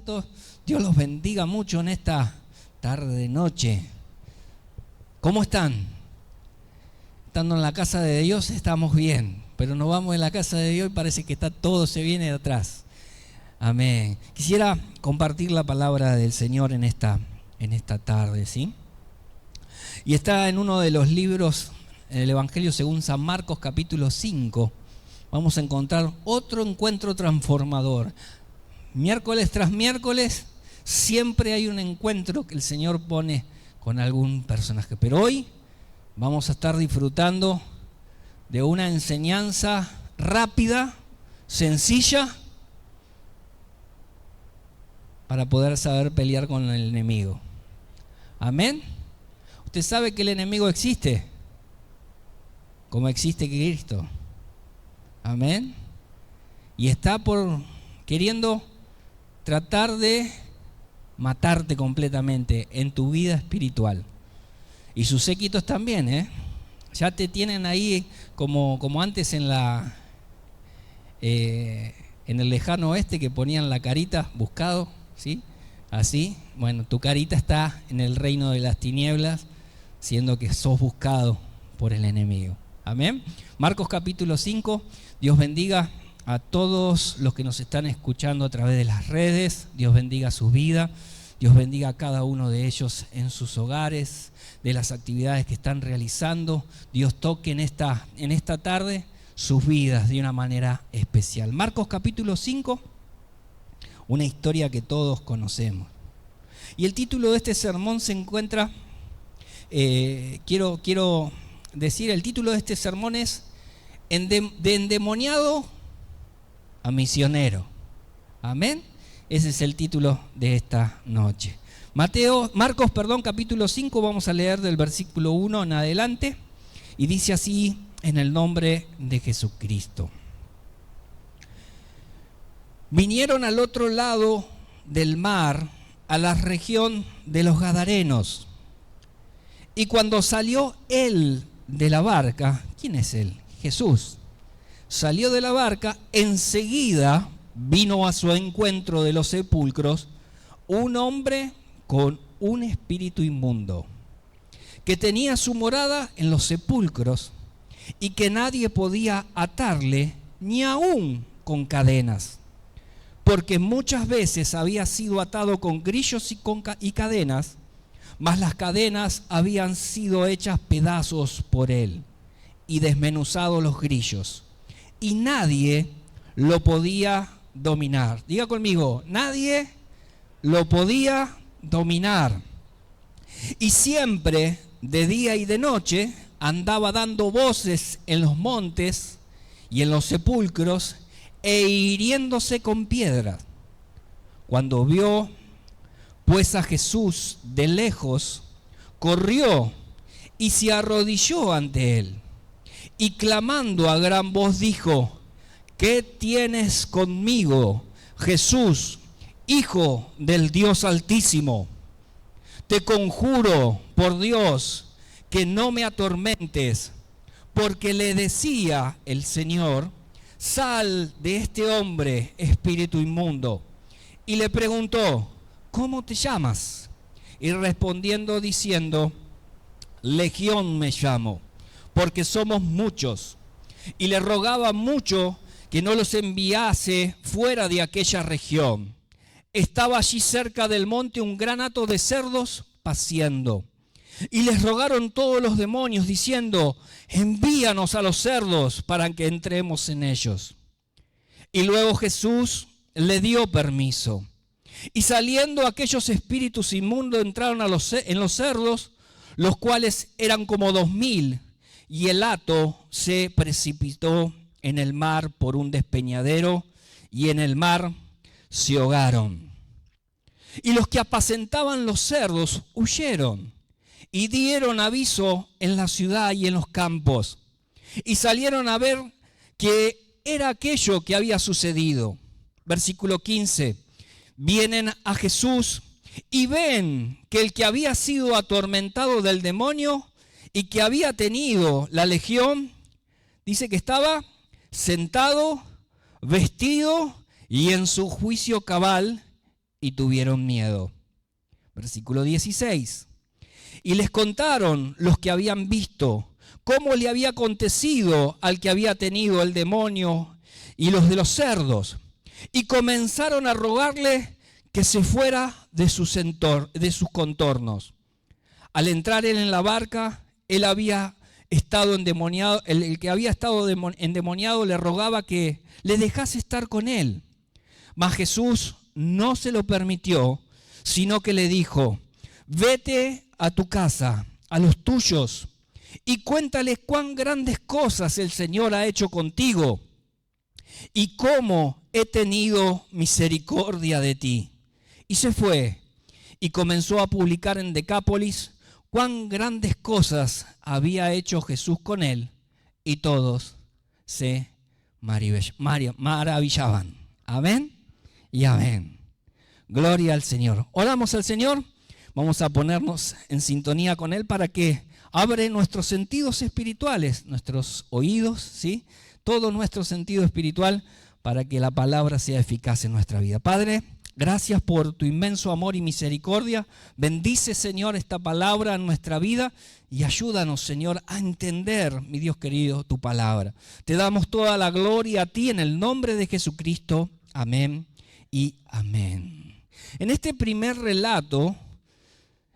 cuántos Dios los bendiga mucho en esta tarde, noche. ¿Cómo están? Estando en la casa de Dios estamos bien, pero nos vamos de la casa de Dios y parece que todo se viene de atrás. Amén. Quisiera compartir la palabra del Señor en esta tarde, ¿sí? Y está en uno de los libros, en el Evangelio según San Marcos, capítulo 5. Vamos a encontrar otro encuentro transformador. Miércoles tras miércoles siempre hay un encuentro que el Señor pone con algún personaje. Pero hoy vamos a estar disfrutando de una enseñanza rápida, sencilla, para poder saber pelear con el enemigo. Amén. Usted sabe que el enemigo existe, como existe Cristo. Amén. Y está queriendo tratar de matarte completamente en tu vida espiritual. Y sus séquitos también, Ya te tienen ahí como antes en el lejano oeste, que ponían la carita buscado, ¿sí? Así, bueno, tu carita está en el reino de las tinieblas, siendo que sos buscado por el enemigo. Amén. Marcos capítulo 5. Dios bendiga a todos los que nos están escuchando a través de las redes. Dios bendiga su vida. Dios bendiga a cada uno de ellos en sus hogares, de las actividades que están realizando. Dios toque en esta tarde sus vidas de una manera especial. Marcos capítulo 5, una historia que todos conocemos. Y el título de este sermón se encuentra, quiero decir, el título de este sermón es de endemoniado a misionero. Amén. Ese es el título de esta noche. Marcos, capítulo 5, vamos a leer del versículo 1 en adelante, y dice así: en el nombre de Jesucristo. Vinieron al otro lado del mar, a la región de los Gadarenos. Y cuando salió él de la barca, ¿quién es él? Jesús. Salió de la barca, enseguida vino a su encuentro de los sepulcros un hombre con un espíritu inmundo, que tenía su morada en los sepulcros y que nadie podía atarle ni aún con cadenas, porque muchas veces había sido atado con grillos y cadenas, mas las cadenas habían sido hechas pedazos por él y desmenuzados los grillos, y nadie lo podía dominar. Diga conmigo: nadie lo podía dominar. Y siempre, de día y de noche, andaba dando voces en los montes y en los sepulcros e hiriéndose con piedras. Cuando vio pues a Jesús de lejos, corrió y se arrodilló ante él, y clamando a gran voz dijo: ¿qué tienes conmigo, Jesús, Hijo del Dios Altísimo? Te conjuro por Dios que no me atormentes. Porque le decía el Señor: sal de este hombre, espíritu inmundo. Y le preguntó: ¿cómo te llamas? Y respondiendo diciendo: Legión me llamo, porque somos muchos. Y le rogaba mucho que no los enviase fuera de aquella región. Estaba allí cerca del monte un gran hato de cerdos paciendo. Y les rogaron todos los demonios, diciendo: envíanos a los cerdos para que entremos en ellos. Y luego Jesús le dio permiso. Y saliendo aquellos espíritus inmundos entraron en los cerdos, los cuales eran como 2000, y el hato se precipitó en el mar por un despeñadero, y en el mar se ahogaron. Y los que apacentaban los cerdos huyeron y dieron aviso en la ciudad y en los campos, y salieron a ver qué era aquello que había sucedido. Versículo 15. Vienen a Jesús y ven que el que había sido atormentado del demonio y que había tenido la legión, dice que estaba sentado, vestido y en su juicio cabal, y tuvieron miedo. Versículo 16. Y les contaron los que habían visto cómo le había acontecido al que había tenido el demonio y los de los cerdos. Y comenzaron a rogarle que se fuera de sus contornos. Al entrar él en la barca, él había estado endemoniado, el que había estado endemoniado le rogaba que le dejase estar con él. Mas Jesús no se lo permitió, sino que le dijo: vete a tu casa, a los tuyos, y cuéntales cuán grandes cosas el Señor ha hecho contigo y cómo he tenido misericordia de ti. Y se fue y comenzó a publicar en Decápolis cuán grandes cosas había hecho Jesús con él, y todos se maravillaban. Amén y amén. Gloria al Señor. Oramos al Señor. Vamos a ponernos en sintonía con Él para que abre nuestros sentidos espirituales, nuestros oídos, ¿sí? Todo nuestro sentido espiritual para que la palabra sea eficaz en nuestra vida. Padre, gracias por tu inmenso amor y misericordia. Bendice, Señor, esta palabra en nuestra vida y ayúdanos, Señor, a entender, mi Dios querido, tu palabra. Te damos toda la gloria a ti en el nombre de Jesucristo. Amén y amén. En este primer relato,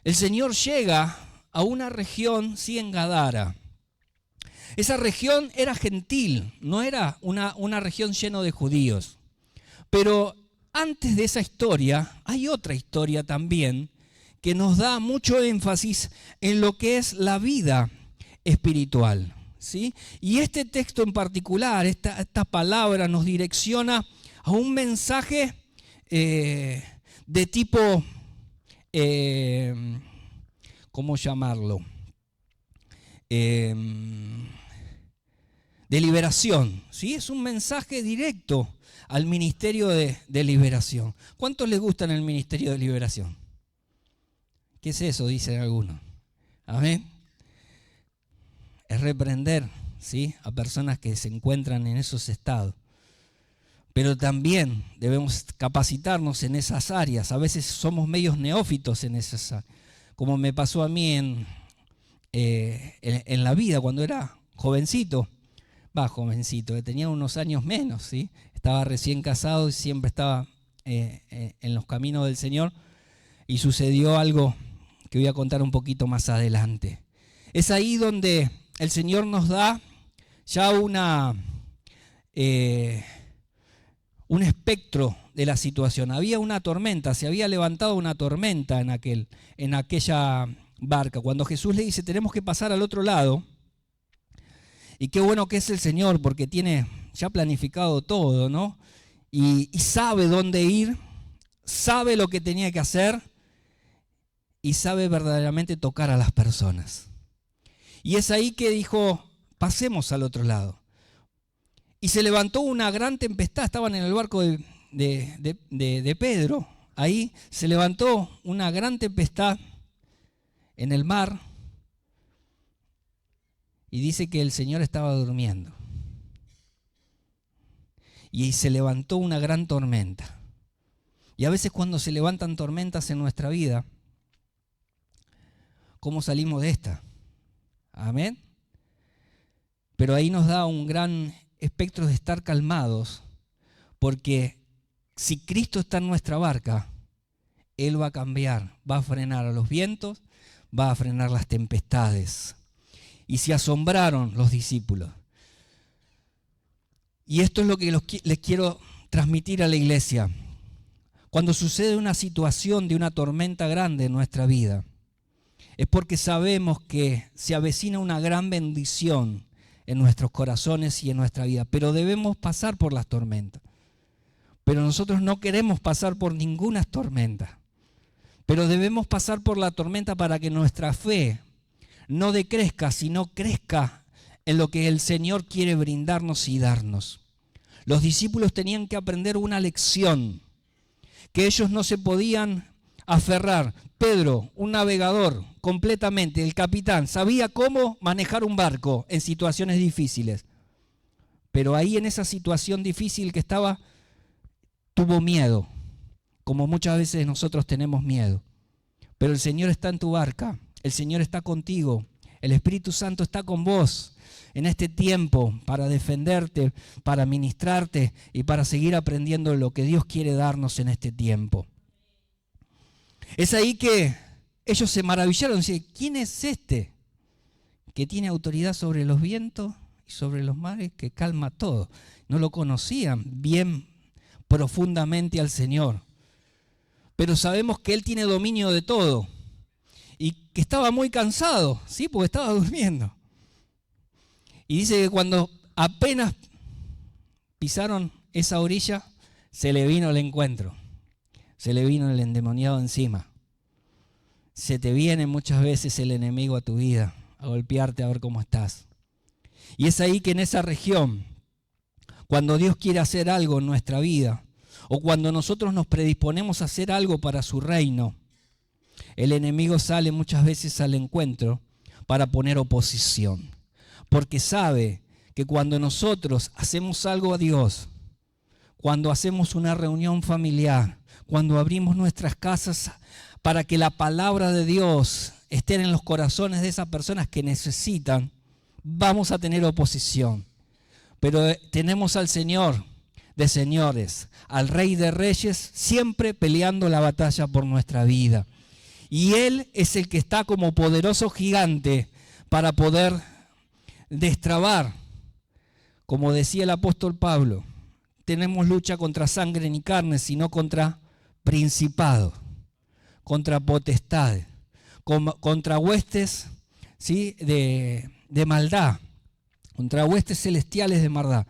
el Señor llega a una región, sí, en Gadara. Esa región era gentil, no era una región llena de judíos. Pero antes de esa historia, hay otra historia también que nos da mucho énfasis en lo que es la vida espiritual, ¿sí? Y este texto en particular, esta palabra nos direcciona a un mensaje de tipo, ¿cómo llamarlo? De liberación, ¿sí? Es un mensaje directo al ministerio de liberación. ¿Cuántos les gustan el ministerio de liberación? ¿Qué es eso? Dicen algunos. Amén. Es reprender, ¿sí?, a personas que se encuentran en esos estados. Pero también debemos capacitarnos en esas áreas. A veces somos medios neófitos en esas áreas. Como me pasó a mí en la vida cuando era jovencito. Jovencito, que tenía unos años menos, ¿sí? Estaba recién casado y siempre estaba en los caminos del Señor. Y sucedió algo que voy a contar un poquito más adelante. Es ahí donde el Señor nos da ya un espectro de la situación. Había una tormenta, se había levantado una tormenta en aquella barca. Cuando Jesús le dice, tenemos que pasar al otro lado, y qué bueno que es el Señor, porque tiene ya planificado todo, ¿no? Y sabe dónde ir, sabe lo que tenía que hacer, y sabe verdaderamente tocar a las personas. Y es ahí que dijo, pasemos al otro lado. Y se levantó una gran tempestad, estaban en el barco de Pedro, ahí se levantó una gran tempestad en el mar, y dice que el Señor estaba durmiendo. Y se levantó una gran tormenta. Y a veces cuando se levantan tormentas en nuestra vida, ¿cómo salimos de esta? Amén. Pero ahí nos da un gran espectro de estar calmados, porque si Cristo está en nuestra barca, Él va a cambiar, va a frenar a los vientos, va a frenar las tempestades. Y se asombraron los discípulos. Y esto es lo que les quiero transmitir a la iglesia. Cuando sucede una situación de una tormenta grande en nuestra vida, es porque sabemos que se avecina una gran bendición en nuestros corazones y en nuestra vida. Pero debemos pasar por las tormentas. Pero nosotros no queremos pasar por ninguna tormenta. Pero debemos pasar por la tormenta para que nuestra fe no decrezca, sino crezca en lo que el Señor quiere brindarnos y darnos. Los discípulos tenían que aprender una lección, que ellos no se podían aferrar. Pedro, un navegador completamente, el capitán, sabía cómo manejar un barco en situaciones difíciles. Pero ahí en esa situación difícil que estaba, tuvo miedo. como muchas veces nosotros tenemos miedo. Pero el Señor está en tu barca, el Señor está contigo, el Espíritu Santo está con vos en este tiempo para defenderte, para ministrarte y para seguir aprendiendo lo que Dios quiere darnos en este tiempo. Es ahí que ellos se maravillaron, dicen, ¿quién es este que tiene autoridad sobre los vientos y sobre los mares, que calma todo? No lo conocían bien profundamente al Señor, pero sabemos que Él tiene dominio de todo y que estaba muy cansado, ¿sí? Porque estaba durmiendo. Y dice que cuando apenas pisaron esa orilla, se le vino el encuentro, se le vino el endemoniado encima. Se te viene muchas veces el enemigo a tu vida, a golpearte a ver cómo estás. Y es ahí que en esa región, cuando Dios quiere hacer algo en nuestra vida, o cuando nosotros nos predisponemos a hacer algo para su reino, el enemigo sale muchas veces al encuentro para poner oposición. Porque sabe que cuando nosotros hacemos algo a Dios, cuando hacemos una reunión familiar, cuando abrimos nuestras casas para que la palabra de Dios esté en los corazones de esas personas que necesitan, vamos a tener oposición. Pero tenemos al Señor de señores, al Rey de Reyes, siempre peleando la batalla por nuestra vida. Y Él es el que está como poderoso gigante para poder destrabar. Como decía el apóstol Pablo, tenemos lucha contra sangre ni carne, sino contra principados, contra potestades, contra huestes, ¿sí? de maldad, contra huestes celestiales de maldad.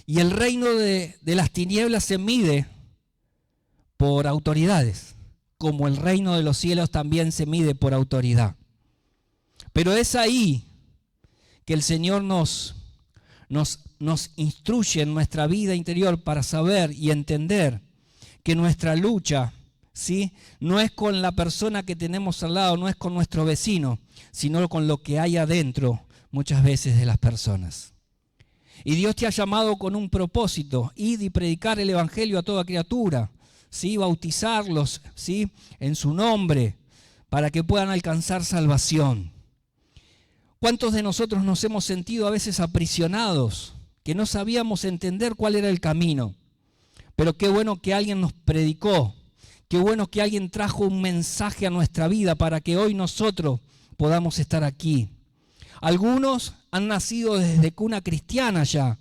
Y el reino de las tinieblas se mide por autoridades, como el reino de los cielos también se mide por autoridad. Pero es ahí que el Señor nos instruye en nuestra vida interior para saber y entender que nuestra lucha, ¿sí? no es con la persona que tenemos al lado, no es con nuestro vecino, sino con lo que hay adentro muchas veces de las personas. Y Dios te ha llamado con un propósito, ir y predicar el evangelio a toda criatura, ¿sí? bautizarlos, ¿sí? en su nombre, para que puedan alcanzar salvación. ¿Cuántos de nosotros nos hemos sentido a veces aprisionados, que no sabíamos entender cuál era el camino? Pero qué bueno que alguien nos predicó, qué bueno que alguien trajo un mensaje a nuestra vida para que hoy nosotros podamos estar aquí. Algunos han nacido desde cuna cristiana ya,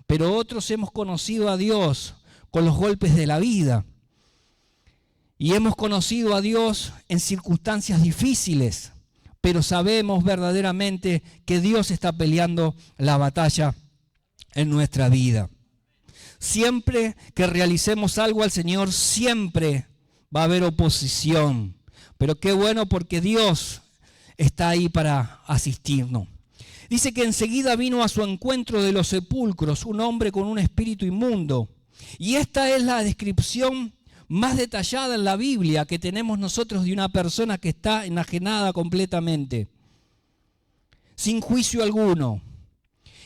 pero otros hemos conocido a Dios con los golpes de la vida. Y hemos conocido a Dios en circunstancias difíciles, pero sabemos verdaderamente que Dios está peleando la batalla en nuestra vida. Siempre que realicemos algo al Señor, siempre va a haber oposición. Pero qué bueno porque Dios está ahí para asistirnos. Dice que enseguida vino a su encuentro de los sepulcros un hombre con un espíritu inmundo. Y esta es la descripción más detallada en la Biblia que tenemos nosotros de una persona que está enajenada completamente, sin juicio alguno.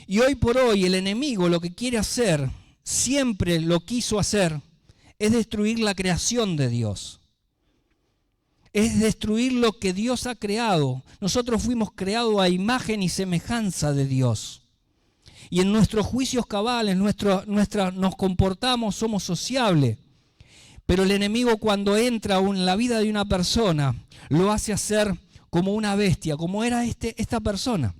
Y hoy por hoy el enemigo lo que quiere hacer, siempre lo quiso hacer, es destruir la creación de Dios. Es destruir lo que Dios ha creado. Nosotros fuimos creados a imagen y semejanza de Dios. Y en nuestros juicios cabales, nos comportamos, somos sociables. Pero el enemigo cuando entra en la vida de una persona, lo hace hacer como una bestia, como era esta persona.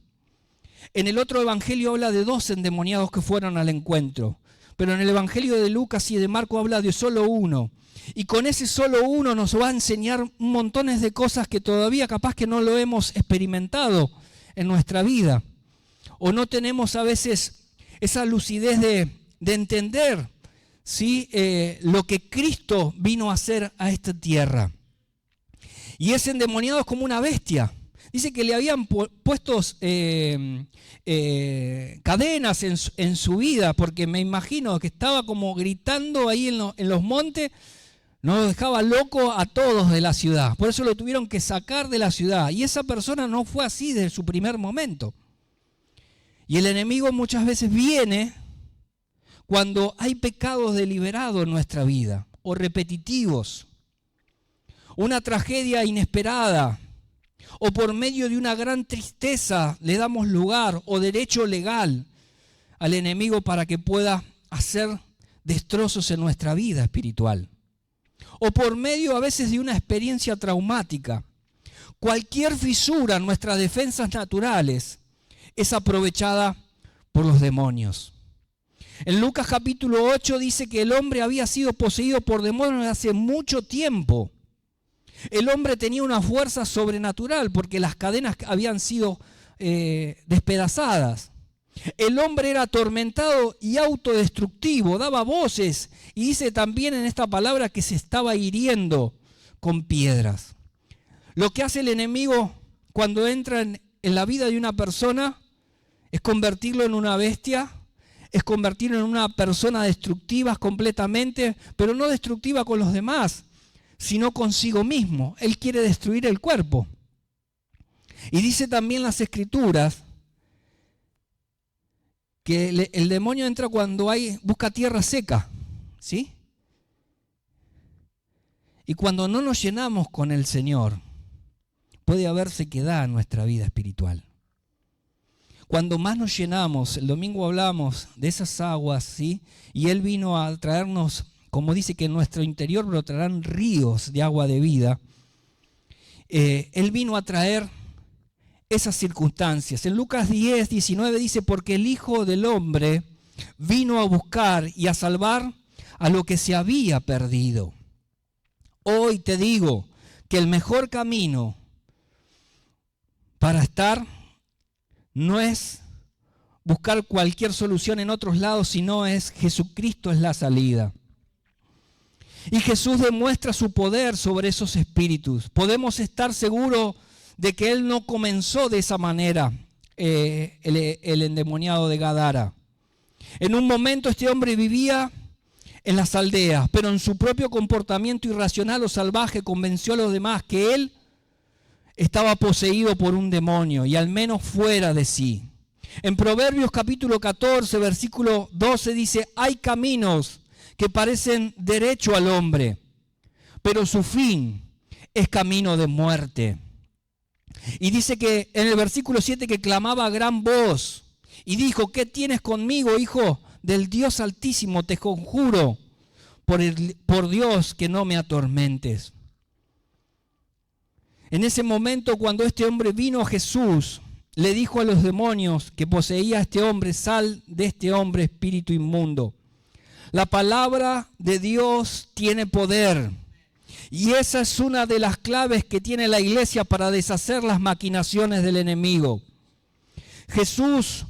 En el otro evangelio habla de 2 endemoniados que fueron al encuentro. Pero en el evangelio de Lucas y de Marco habla de solo uno. Y con ese solo uno nos va a enseñar montones de cosas que todavía capaz que no lo hemos experimentado en nuestra vida. O no tenemos a veces esa lucidez de entender, ¿sí? Lo que Cristo vino a hacer a esta tierra. Y ese endemoniado es como una bestia. Dice que le habían puesto cadenas en su vida, porque me imagino que estaba como gritando ahí en los montes. No dejaba loco a todos de la ciudad. Por eso lo tuvieron que sacar de la ciudad. Y esa persona no fue así desde su primer momento. Y el enemigo muchas veces viene cuando hay pecados deliberados en nuestra vida. o repetitivos, una tragedia inesperada, o por medio de una gran tristeza le damos lugar o derecho legal al enemigo para que pueda hacer destrozos en nuestra vida espiritual. O por medio a veces de una experiencia traumática. Cualquier fisura en nuestras defensas naturales es aprovechada por los demonios. En Lucas capítulo 8 dice que el hombre había sido poseído por demonios hace mucho tiempo. El hombre tenía una fuerza sobrenatural porque las cadenas habían sido despedazadas. El hombre era atormentado y autodestructivo, daba voces y dice también en esta palabra que se estaba hiriendo con piedras. Lo que hace el enemigo cuando entra en la vida de una persona es convertirlo en una bestia, es convertirlo en una persona destructiva completamente, pero no destructiva con los demás, sino consigo mismo. Él quiere destruir el cuerpo. Y dice también las Escrituras que el demonio entra cuando busca tierra seca, ¿sí? Y cuando no nos llenamos con el Señor, puede haber sequedad en nuestra vida espiritual. Cuando más nos llenamos, el domingo hablamos de esas aguas, ¿sí? Y Él vino a traernos, como dice que en nuestro interior brotarán ríos de agua de vida. Él vino a traer esas circunstancias. En Lucas 10, 19 dice, porque el Hijo del Hombre vino a buscar y a salvar a lo que se había perdido. Hoy te digo que el mejor camino para estar no es buscar cualquier solución en otros lados, sino es Jesucristo es la salida. Y Jesús demuestra su poder sobre esos espíritus. Podemos estar seguros de que Él no comenzó de esa manera, el endemoniado de Gadara. En un momento este hombre vivía en las aldeas, pero en su propio comportamiento irracional o salvaje convenció a los demás que él estaba poseído por un demonio y al menos fuera de sí. En Proverbios capítulo 14, versículo 12 dice, hay caminos que parecen derecho al hombre, pero su fin es camino de muerte. Y dice que en el versículo 7 que clamaba a gran voz y dijo, ¿qué tienes conmigo, hijo del Dios Altísimo? Te conjuro por Dios que no me atormentes. En ese momento cuando este hombre vino a Jesús, le dijo a los demonios que poseía a este hombre, sal de este hombre espíritu inmundo. La palabra de Dios tiene poder. Y esa es una de las claves que tiene la iglesia para deshacer las maquinaciones del enemigo. Jesús,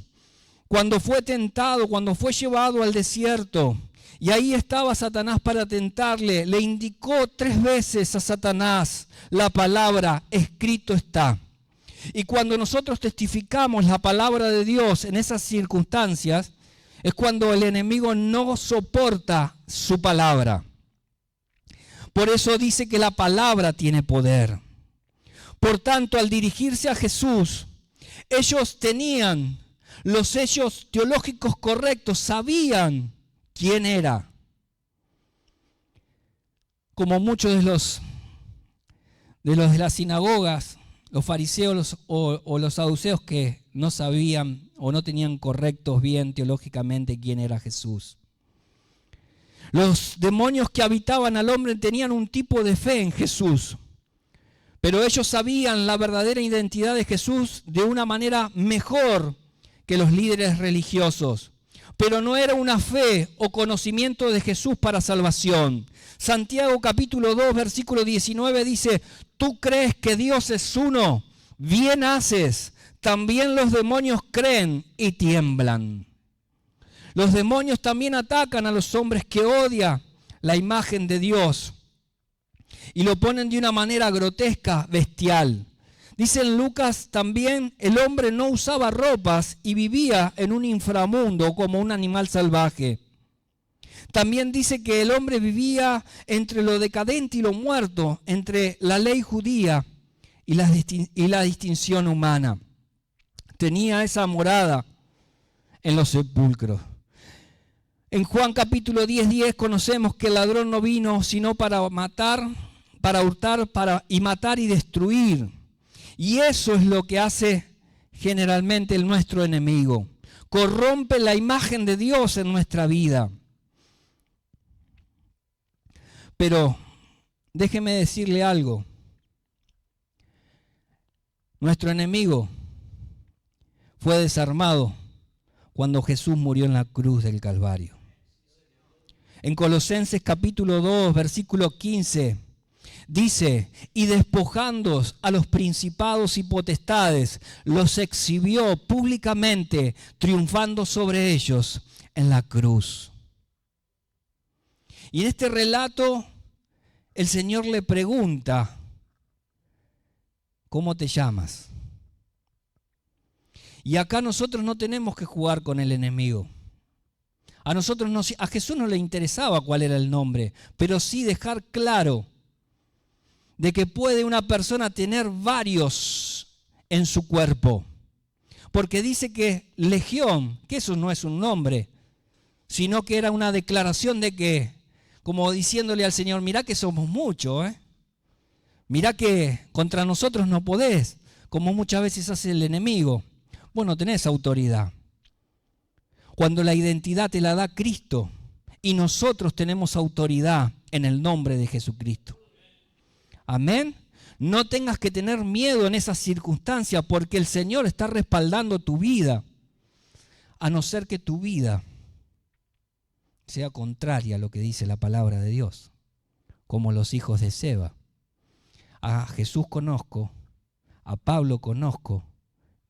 cuando fue tentado, cuando fue llevado al desierto, y ahí estaba Satanás para tentarle, le indicó 3 veces a Satanás la palabra, escrito está. Y cuando nosotros testificamos la palabra de Dios en esas circunstancias, es cuando el enemigo no soporta su palabra. Por eso dice que la palabra tiene poder. Por tanto, al dirigirse a Jesús, ellos tenían los sellos teológicos correctos, sabían quién era. Como muchos de los de las sinagogas, los fariseos o los saduceos que no sabían o no tenían correctos bien teológicamente quién era Jesús. Los demonios que habitaban al hombre tenían un tipo de fe en Jesús, pero ellos sabían la verdadera identidad de Jesús de una manera mejor que los líderes religiosos. Pero no era una fe o conocimiento de Jesús para salvación. Santiago capítulo 2, versículo 19 dice, ¿tú crees que Dios es uno? Bien haces. También los demonios creen y tiemblan. Los demonios también atacan a los hombres que odian la imagen de Dios y lo ponen de una manera grotesca, bestial. Dice en Lucas también, el hombre no usaba ropas y vivía en un inframundo como un animal salvaje. También dice que el hombre vivía entre lo decadente y lo muerto, entre la ley judía y la distinción humana. Tenía esa morada en los sepulcros. En Juan capítulo 10:10 conocemos que el ladrón no vino sino para matar, para hurtar, y matar y destruir. Y eso es lo que hace generalmente nuestro enemigo. Corrompe la imagen de Dios en nuestra vida. Pero déjeme decirle algo. Nuestro enemigo fue desarmado cuando Jesús murió en la cruz del Calvario. En Colosenses capítulo 2, versículo 15, dice, y despojándoos a los principados y potestades, los exhibió públicamente, triunfando sobre ellos en la cruz. Y en este relato, el Señor le pregunta, ¿cómo te llamas? Y acá nosotros no tenemos que jugar con el enemigo. A Jesús no le interesaba cuál era el nombre, pero sí dejar claro de que puede una persona tener varios en su cuerpo. Porque dice que legión, que eso no es un nombre, sino que era una declaración de que, como diciéndole al Señor, mirá que somos muchos, mirá que contra nosotros no podés, como muchas veces hace el enemigo. Vos no tenés autoridad. Cuando la identidad te la da Cristo y nosotros tenemos autoridad en el nombre de Jesucristo. Amén. No tengas que tener miedo en esas circunstancias porque el Señor está respaldando tu vida. A no ser que tu vida sea contraria a lo que dice la palabra de Dios. Como los hijos de Seba. A Jesús conozco, a Pablo conozco,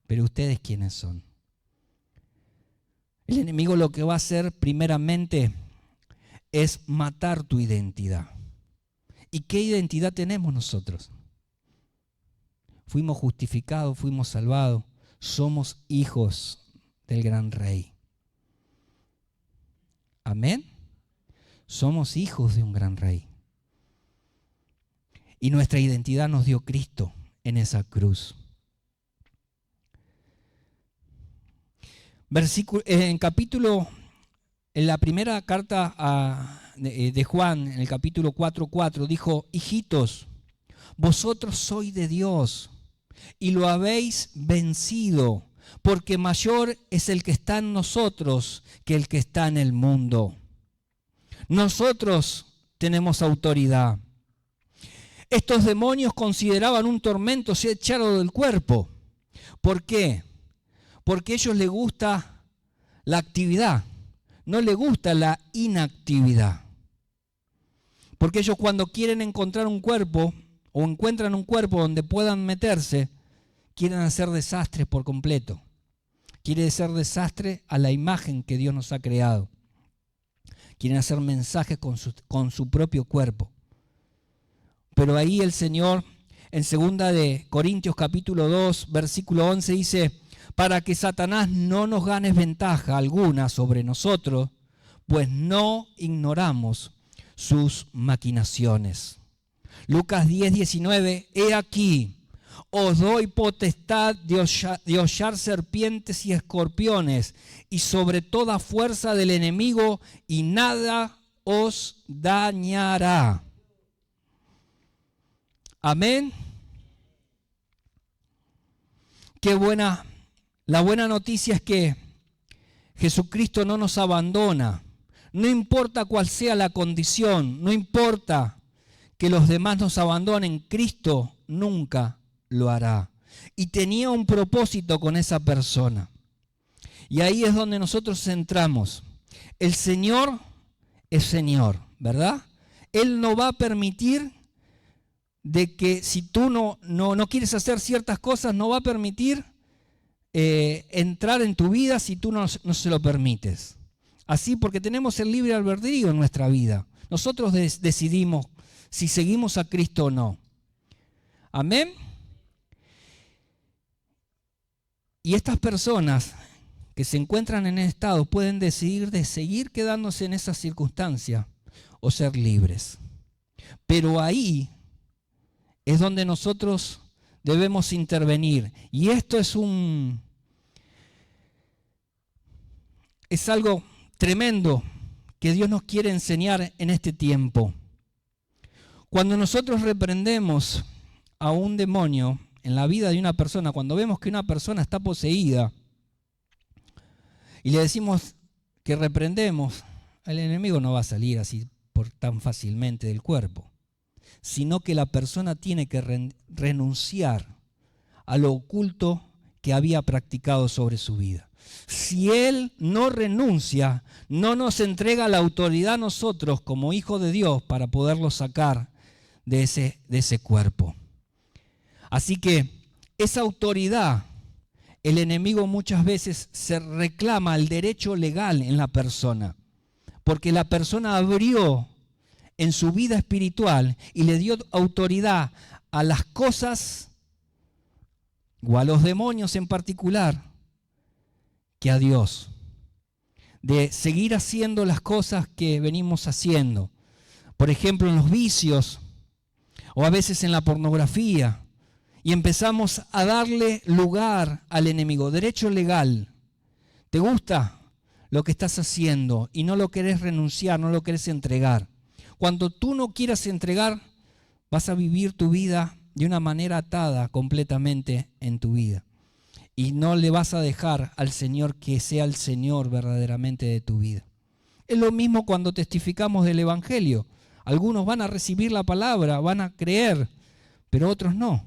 pero ustedes ¿quiénes son? El enemigo lo que va a hacer primeramente es matar tu identidad. ¿Y qué identidad tenemos nosotros? Fuimos justificados, fuimos salvados, somos hijos del gran rey. Amén. Somos hijos de un gran rey. Y nuestra identidad nos dio Cristo en esa cruz. En la primera carta de Juan, en el capítulo 4:4, dijo, hijitos, vosotros sois de Dios y lo habéis vencido, porque mayor es el que está en nosotros que el que está en el mundo. Nosotros tenemos autoridad. Estos demonios consideraban un tormento ser echado del cuerpo. ¿Por qué? Porque a ellos les gusta la actividad, no les gusta la inactividad. Porque ellos cuando quieren encontrar un cuerpo o encuentran un cuerpo donde puedan meterse, quieren hacer desastres por completo. Quieren hacer desastre a la imagen que Dios nos ha creado. Quieren hacer mensajes con su propio cuerpo. Pero ahí el Señor, en 2 de Corintios capítulo 2, versículo 11, dice, para que Satanás no nos gane ventaja alguna sobre nosotros, pues no ignoramos sus maquinaciones. Lucas 10, 19, he aquí, os doy potestad de hollar serpientes y escorpiones, y sobre toda fuerza del enemigo, y nada os dañará. Amén. Qué buena. La buena noticia es que Jesucristo no nos abandona. No importa cuál sea la condición, no importa que los demás nos abandonen, Cristo nunca lo hará. Y tenía un propósito con esa persona. Y ahí es donde nosotros entramos. El Señor es Señor, ¿verdad? Él no va a permitir de que si tú no quieres hacer ciertas cosas, no va a permitir entrar en tu vida si tú no se lo permites. Así, porque tenemos el libre albedrío en nuestra vida. Nosotros decidimos si seguimos a Cristo o no. Amén. Y estas personas que se encuentran en ese estado pueden decidir de seguir quedándose en esa circunstancia o ser libres. Pero ahí es donde nosotros debemos intervenir. Y esto es algo tremendo, que Dios nos quiere enseñar en este tiempo. Cuando nosotros reprendemos a un demonio en la vida de una persona, cuando vemos que una persona está poseída y le decimos que reprendemos, el enemigo no va a salir así tan fácilmente del cuerpo, sino que la persona tiene que renunciar a lo oculto que había practicado sobre su vida. Si él no renuncia, no nos entrega la autoridad a nosotros como hijos de Dios para poderlo sacar de ese cuerpo. Así que esa autoridad, el enemigo muchas veces se reclama el derecho legal en la persona, porque la persona abrió en su vida espiritual y le dio autoridad a las cosas o a los demonios en particular que a Dios, de seguir haciendo las cosas que venimos haciendo. Por ejemplo, en los vicios o a veces en la pornografía. Y empezamos a darle lugar al enemigo, derecho legal. ¿Te gusta lo que estás haciendo y no lo querés renunciar, no lo querés entregar? Cuando tú no quieras entregar, vas a vivir tu vida de una manera atada completamente en tu vida. Y no le vas a dejar al Señor que sea el Señor verdaderamente de tu vida. Es lo mismo cuando testificamos del Evangelio. Algunos van a recibir la palabra, van a creer, pero otros no.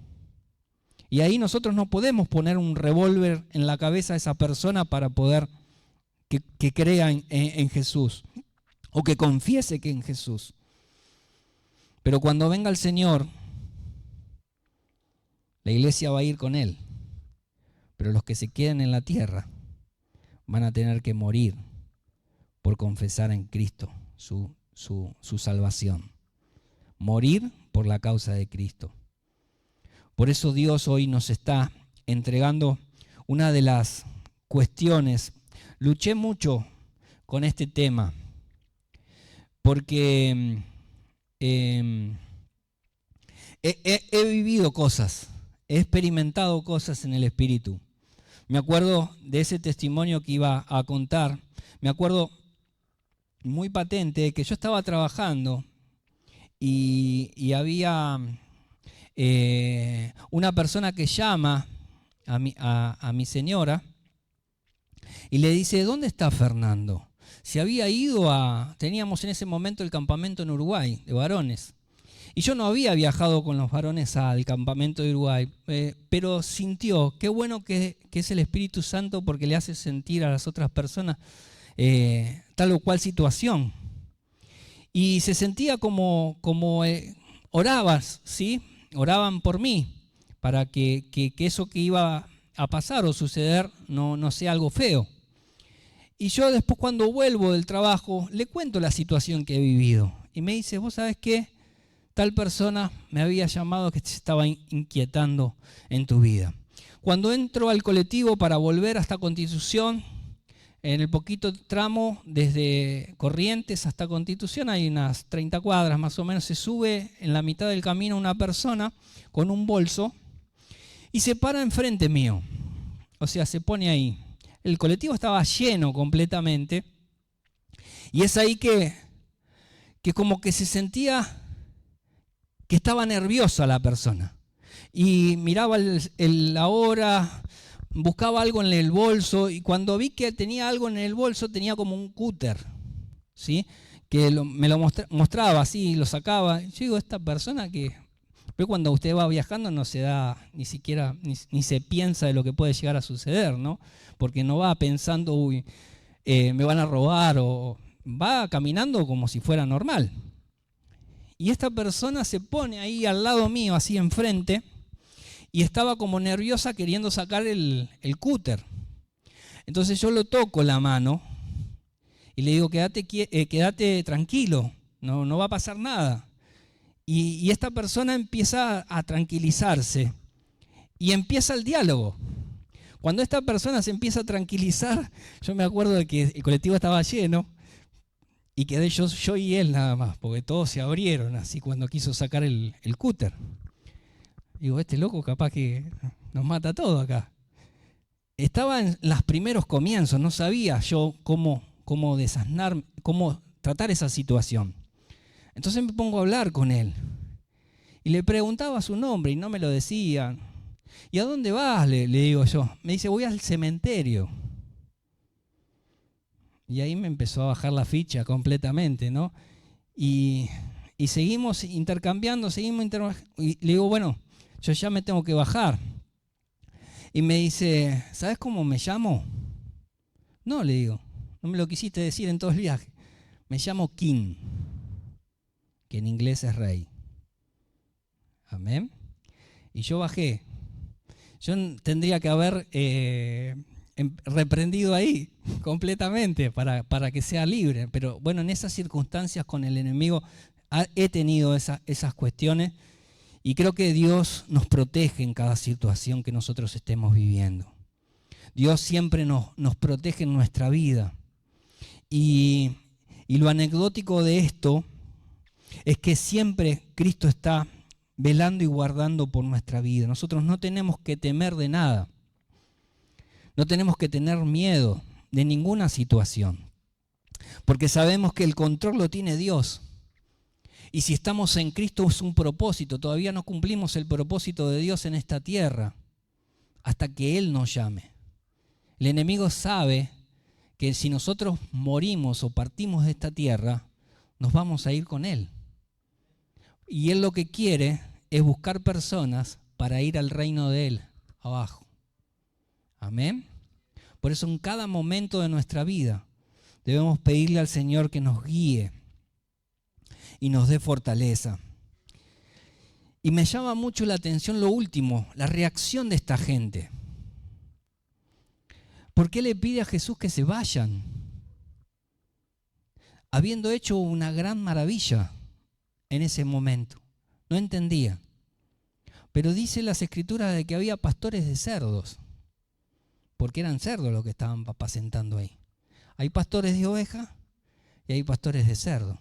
Y ahí nosotros no podemos poner un revólver en la cabeza a esa persona para poder que crea en Jesús o que confiese que en Jesús. Pero cuando venga el Señor, la iglesia va a ir con Él. Pero los que se queden en la tierra van a tener que morir por confesar en Cristo su salvación. Morir por la causa de Cristo. Por eso Dios hoy nos está entregando una de las cuestiones. Luché mucho con este tema porque he vivido cosas, he experimentado cosas en el Espíritu. Me acuerdo de ese testimonio que iba a contar, me acuerdo muy patente que yo estaba trabajando y había una persona que llama a mi señora y le dice: ¿dónde está Fernando? Se había ido teníamos en ese momento el campamento en Uruguay de varones y yo no había viajado con los varones al campamento de Uruguay, pero sintió qué bueno que es el Espíritu Santo, porque le hace sentir a las otras personas tal o cual situación, y se sentía como orabas, ¿sí? Oraban por mí para que eso que iba a pasar o suceder no sea algo feo. Y yo después, cuando vuelvo del trabajo, le cuento la situación que he vivido. Y me dice: ¿vos sabés qué? Tal persona me había llamado que te estaba inquietando en tu vida. Cuando entro al colectivo para volver hasta Constitución, en el poquito tramo desde Corrientes hasta Constitución hay unas 30 cuadras más o menos, se sube en la mitad del camino una persona con un bolso y se para enfrente mío. O sea, se pone ahí. El colectivo estaba lleno completamente y es ahí que como que se sentía que estaba nerviosa la persona. Y miraba la hora, buscaba algo en el bolso, y cuando vi que tenía algo en el bolso, tenía como un cúter, ¿sí? Que me lo mostraba así, lo sacaba. Yo digo: esta persona que... Pero cuando usted va viajando no se da ni siquiera, ni se piensa de lo que puede llegar a suceder, ¿no? Porque no va pensando: uy, me van a robar, o va caminando como si fuera normal. Y esta persona se pone ahí al lado mío, así enfrente, y estaba como nerviosa queriendo sacar el cúter. Entonces yo lo toco la mano y le digo: quédate tranquilo, no va a pasar nada. Y esta persona empieza a tranquilizarse y empieza el diálogo. Cuando esta persona se empieza a tranquilizar, yo me acuerdo de que el colectivo estaba lleno y quedé yo y él nada más, porque todos se abrieron así cuando quiso sacar el cúter. Digo: este loco capaz que nos mata todo acá. Estaba en los primeros comienzos, no sabía yo cómo desasnar, cómo tratar esa situación. Entonces me pongo a hablar con él. Y le preguntaba su nombre y no me lo decía. ¿Y a dónde vas? Le digo yo. Me dice, voy al cementerio. Y ahí me empezó a bajar la ficha completamente, ¿no? Y seguimos intercambiando, y le digo, bueno, yo ya me tengo que bajar. Y me dice, ¿sabes cómo me llamo? No, le digo, no me lo quisiste decir en todo el viaje. Me llamo King, que en inglés es rey. Amén. Y yo bajé. Yo tendría que haber reprendido ahí completamente para que sea libre. Pero bueno, en esas circunstancias con el enemigo he tenido esas cuestiones y creo que Dios nos protege en cada situación que nosotros estemos viviendo. Dios siempre nos protege en nuestra vida. Y lo anecdótico de esto es que siempre Cristo está velando y guardando por nuestra vida. Nosotros no tenemos que temer de nada. No tenemos que tener miedo de ninguna situación. Porque sabemos que el control lo tiene Dios. Y si estamos en Cristo es un propósito. Todavía no cumplimos el propósito de Dios en esta tierra hasta que Él nos llame. El enemigo sabe que si nosotros morimos o partimos de esta tierra, nos vamos a ir con Él. Y Él lo que quiere es buscar personas para ir al reino de Él, abajo. Amén. Por eso en cada momento de nuestra vida debemos pedirle al Señor que nos guíe y nos dé fortaleza. Y me llama mucho la atención lo último, la reacción de esta gente. ¿Por qué le pide a Jesús que se vayan? Habiendo hecho una gran maravilla en ese momento. No entendía. Pero dice las Escrituras de que había pastores de cerdos, porque eran cerdos los que estaban apacentando ahí. Hay pastores de ovejas y hay pastores de cerdo.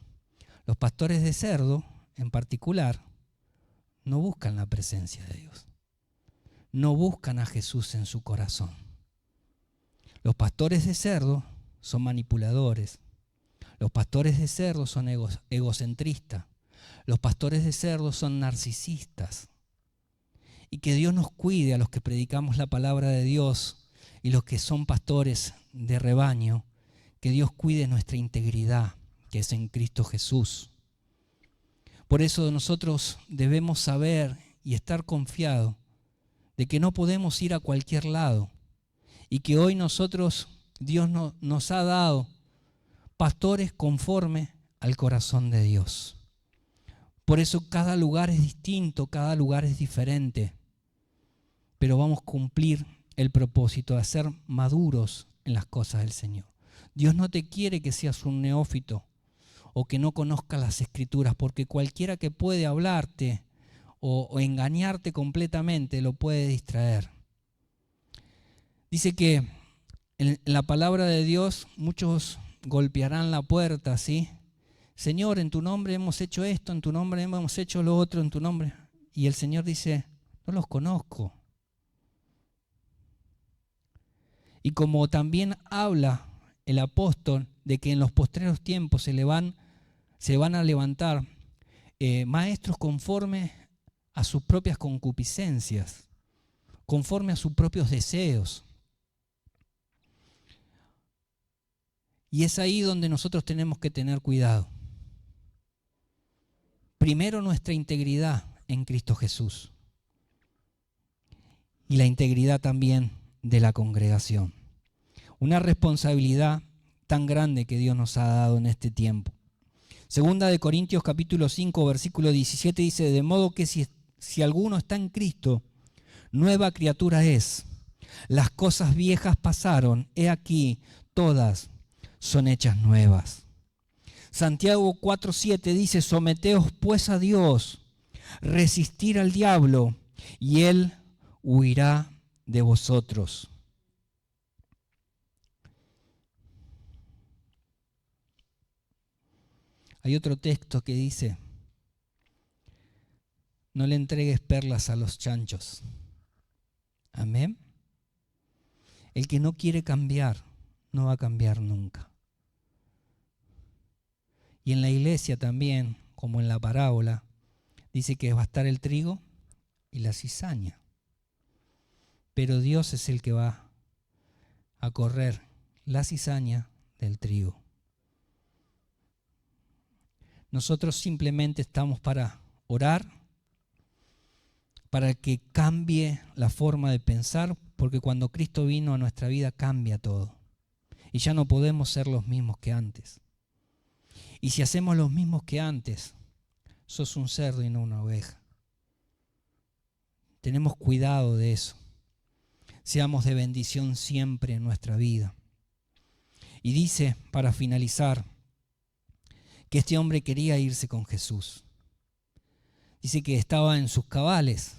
Los pastores de cerdo, en particular, no buscan la presencia de Dios. No buscan a Jesús en su corazón. Los pastores de cerdo son manipuladores. Los pastores de cerdo son egocentristas. Los pastores de cerdo son narcisistas. Y que Dios nos cuide a los que predicamos la palabra de Dios y los que son pastores de rebaño, que Dios cuide nuestra integridad, que es en Cristo Jesús. Por eso nosotros debemos saber y estar confiados de que no podemos ir a cualquier lado y que hoy Dios nos ha dado pastores conforme al corazón de Dios. Por eso cada lugar es distinto, cada lugar es diferente, pero vamos a cumplir el propósito de ser maduros en las cosas del Señor. Dios no te quiere que seas un neófito o que no conozcas las Escrituras, porque cualquiera que puede hablarte o engañarte completamente lo puede distraer. Dice que en la palabra de Dios muchos golpearán la puerta, ¿sí? Señor, en tu nombre hemos hecho esto, en tu nombre hemos hecho lo otro, en tu nombre. Y el Señor dice, no los conozco. Y como también habla el apóstol de que en los postreros tiempos se van a levantar maestros conforme a sus propias concupiscencias, conforme a sus propios deseos. Y es ahí donde nosotros tenemos que tener cuidado. Primero nuestra integridad en Cristo Jesús y la integridad también de la congregación. Una responsabilidad tan grande que Dios nos ha dado en este tiempo. Segunda de Corintios capítulo 5 versículo 17 dice, de modo que si alguno está en Cristo, nueva criatura es. Las cosas viejas pasaron, he aquí, todas son hechas nuevas. Santiago 4:7 dice, someteos pues a Dios, resistir al diablo y él huirá de vosotros. Hay otro texto que dice, no le entregues perlas a los chanchos. Amén. El que no quiere cambiar, no va a cambiar nunca. Y en la iglesia también, como en la parábola, dice que va a estar el trigo y la cizaña. Pero Dios es el que va a correr la cizaña del trigo. Nosotros simplemente estamos para orar, para que cambie la forma de pensar, porque cuando Cristo vino a nuestra vida cambia todo. Y ya no podemos ser los mismos que antes. Y si hacemos los mismos que antes, sos un cerdo y no una oveja. Tenemos cuidado de eso. Seamos de bendición siempre en nuestra vida. Y dice, para finalizar, que este hombre quería irse con Jesús. Dice que estaba en sus cabales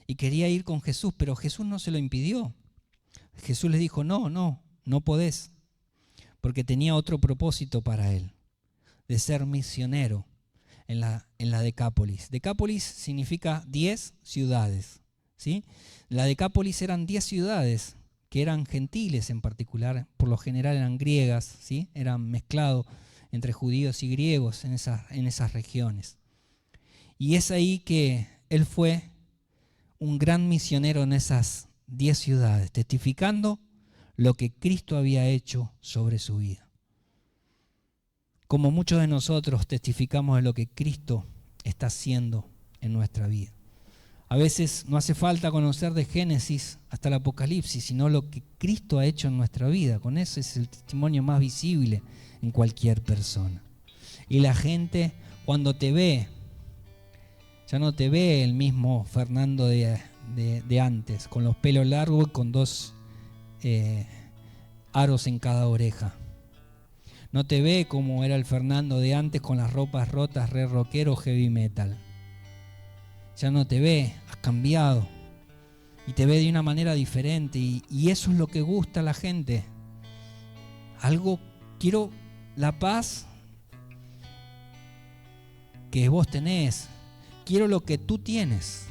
y quería ir con Jesús, pero Jesús no se lo impidió. Jesús le dijo, no podés, porque tenía otro propósito para él, de ser misionero en la Decápolis. Decápolis significa 10 ciudades, ¿sí? La Decápolis eran 10 ciudades que eran gentiles en particular, por lo general eran griegas, ¿sí? Eran mezclados entre judíos y griegos en esas regiones. Y es ahí que él fue un gran misionero en esas 10 ciudades, testificando lo que Cristo había hecho sobre su vida. Como muchos de nosotros testificamos de lo que Cristo está haciendo en nuestra vida. A veces no hace falta conocer de Génesis hasta el Apocalipsis, sino lo que Cristo ha hecho en nuestra vida. Con eso es el testimonio más visible en cualquier persona. Y la gente cuando te ve, ya no te ve el mismo Fernando de antes, con los pelos largos y con 2 aros en cada oreja. No te ve como era el Fernando de antes con las ropas rotas, re rockero, heavy metal. Ya no te ve, has cambiado y te ve de una manera diferente y eso es lo que gusta a la gente. Quiero la paz que vos tenés, quiero lo que tú tienes,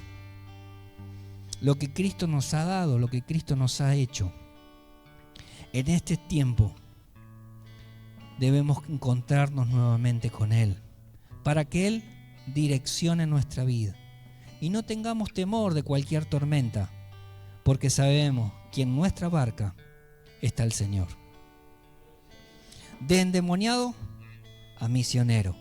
lo que Cristo nos ha dado, lo que Cristo nos ha hecho. En este tiempo debemos encontrarnos nuevamente con Él, para que Él direccione nuestra vida. Y no tengamos temor de cualquier tormenta, porque sabemos que en nuestra barca está el Señor. De endemoniado a misionero.